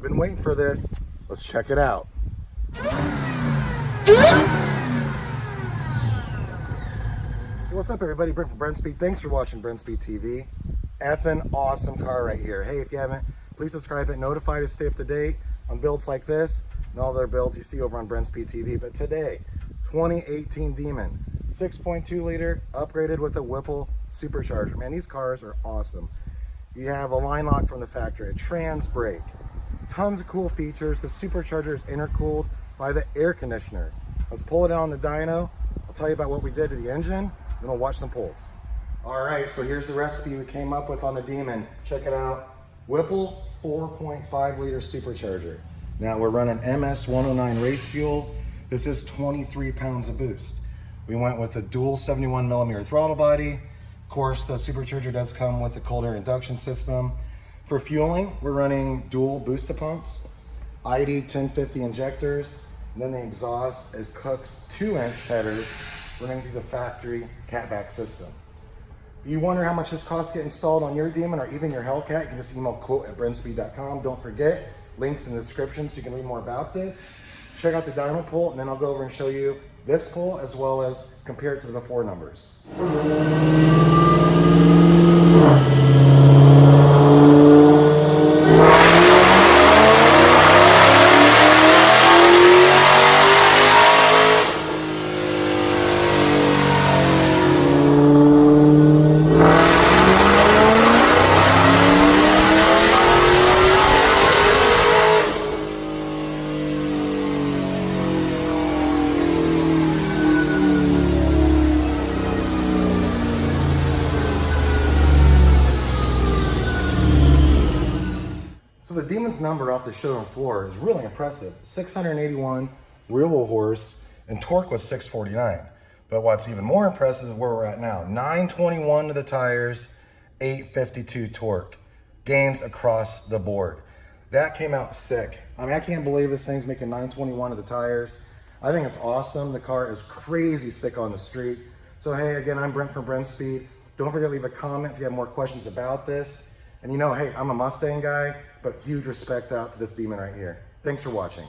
I've been waiting for this. Let's check it out. Hey, what's up everybody? Brent from Brenspeed. Thanks for watching Brenspeed TV. Effing awesome car right here. Hey, if you haven't, please subscribe and notify to stay up to date on builds like this and all their builds you see over on Brenspeed TV. But today, 2018 Demon, 6.2 liter, upgraded with a Whipple Supercharged. Man, these cars are awesome. You have a line lock from the factory, a trans brake, tons of cool features. The supercharger is intercooled by the air conditioner. Let's pull it out on the dyno. I'll tell you about what we did to the engine, then we'll watch some pulls. All right, so here's the recipe we came up with on the Demon. Check it out. Whipple 4.5 liter supercharger. Now we're running MS 109 race fuel. This is 23 pounds of boost. We went with a dual 71 millimeter throttle body. Of course, the supercharger does come with a cold air induction system. For fueling, we're running dual booster pumps, ID 1050 injectors, and then the exhaust is Cook's 2-inch headers running through the factory catback system. If you wonder how much this costs to get installed on your Demon or even your Hellcat, you can just email quote@brenspeed.com. Don't forget, links in the description so you can read more about this. Check out the dyno pull, and then I'll go over and show you this pull as well as compare it to the before numbers. So the Demon's number off the showroom floor is really impressive. 681 real horse and torque was 649. But what's even more impressive is where we're at now. 921 to the tires, 852 torque. Gains across the board. That came out sick. I mean, I can't believe this thing's making 921 to the tires. I think it's awesome. The car is crazy sick on the street. So hey, again, I'm Brent from Brenspeed. Don't forget to leave a comment if you have more questions about this. And you know, hey, I'm a Mustang guy, but huge respect out to this Demon right here. Thanks for watching.